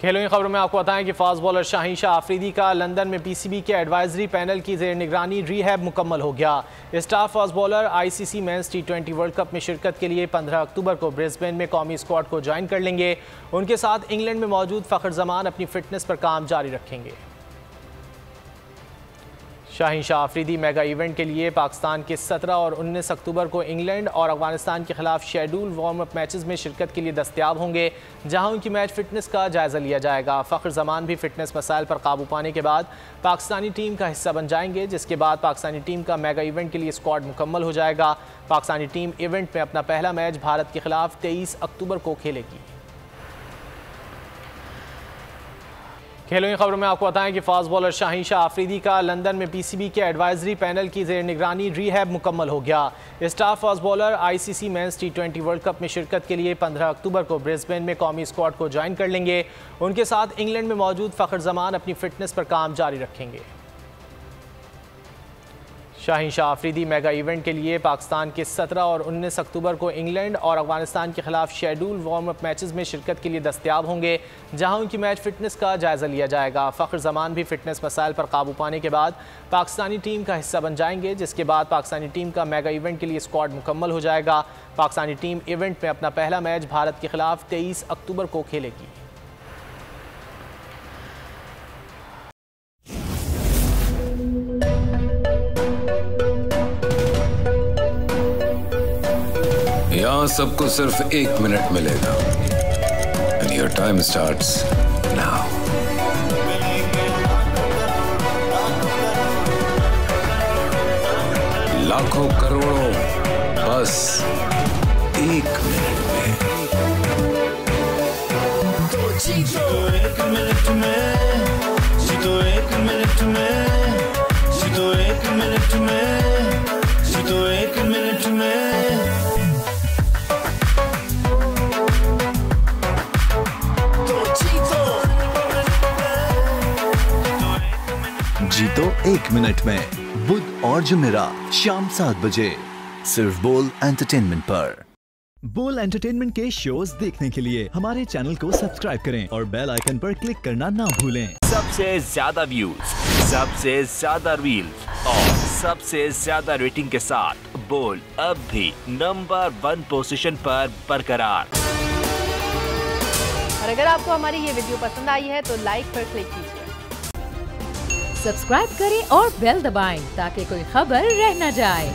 खेलों की खबरों में आपको बताएं कि फास्ट बॉलर शाहीन शाह आफरीदी का लंदन में पीसीबी के एडवाइजरी पैनल की जेर निगरानी रीहैब मुकम्मल हो गया। Star fast bowler ICC men's T20 world cup में शिरकत के लिए 15 अक्टूबर को ब्रिस्बेन में कौमी स्क्वाड को ज्वाइन कर लेंगे। उनके साथ इंग्लैंड में मौजूद फ़खर जमान अपनी फिटनेस पर काम जारी रखेंगे। शाहीन शाह आफरीदी मेगा इवेंट के लिए पाकिस्तान के 17 और 19 अक्टूबर को इंग्लैंड और अफगानिस्तान के खिलाफ शेड्यूल वार्म अप मैचेस में शिरकत के लिए दस्तयाब होंगे, जहां उनकी मैच फिटनेस का जायजा लिया जाएगा। फ़खर जमान भी फिटनेस मसाइल पर काबू पाने के बाद पाकिस्तानी टीम का हिस्सा बन जाएंगे, जिसके बाद पाकिस्तानी टीम का मेगा इवेंट के लिए स्क्वाड मुकम्मल हो जाएगा। पाकिस्तानी टीम इवेंट में अपना पहला मैच भारत के खिलाफ 23 अक्टूबर को खेलेगी। खेलों की खबरों में आपको बताएं कि फास्ट बॉलर शाहीन शाह आफरीदी का लंदन में पीसीबी के एडवाइजरी पैनल की जेर निगरानी रीहैब मुकम्मल हो गया। Star fast bowler ICC men's T20 world cup में शिरकत के लिए 15 अक्टूबर को ब्रिस्बेन में कौमी स्क्वाड को ज्वाइन कर लेंगे। उनके साथ इंग्लैंड में मौजूद फ़खर जमान अपनी फिटनेस पर काम जारी रखेंगे। शाहीन शाह आफरीदी मेगा इवेंट के लिए पाकिस्तान के 17 और 19 अक्टूबर को इंग्लैंड और अफगानिस्तान के खिलाफ शेड्यूल वार्म अप मैचेस में शिरकत के लिए दस्तयाब होंगे, जहां उनकी मैच फिटनेस का जायजा लिया जाएगा। फ़खर जमान भी फिटनेस मसाइल पर काबू पाने के बाद पाकिस्तानी टीम का हिस्सा बन जाएंगे, जिसके बाद पाकिस्तानी टीम का मेगा इवेंट के लिए स्क्वाड मुकम्मल हो जाएगा। पाकिस्तानी टीम इवेंट में अपना पहला मैच भारत के खिलाफ 23 अक्टूबर को खेलेगी। यहाँ सबको सिर्फ 1 मिनट मिलेगा। And your time starts now. लाखों करोड़ों बस 1 मिनट में। तो जीतो 1 मिनट में, जीतो 1 मिनट में, जीतो 1 मिनट में, जीतो 1 मिनट में। जीतो 1 मिनट में बुध और जुमेरात शाम 7 बजे सिर्फ बोल एंटरटेनमेंट पर। बोल एंटरटेनमेंट के शोज देखने के लिए हमारे चैनल को सब्सक्राइब करें और बेल आइकन पर क्लिक करना ना भूलें। सबसे ज्यादा व्यूज, सबसे ज्यादा रील्स और सबसे ज्यादा रेटिंग के साथ बोल अब भी नंबर 1 पोजीशन पर बरकरार। और अगर आपको हमारी ये वीडियो पसंद आई है तो लाइक पर क्लिक कीजिए, सब्सक्राइब करें और बेल दबाएं ताकि कोई खबर रह न जाए।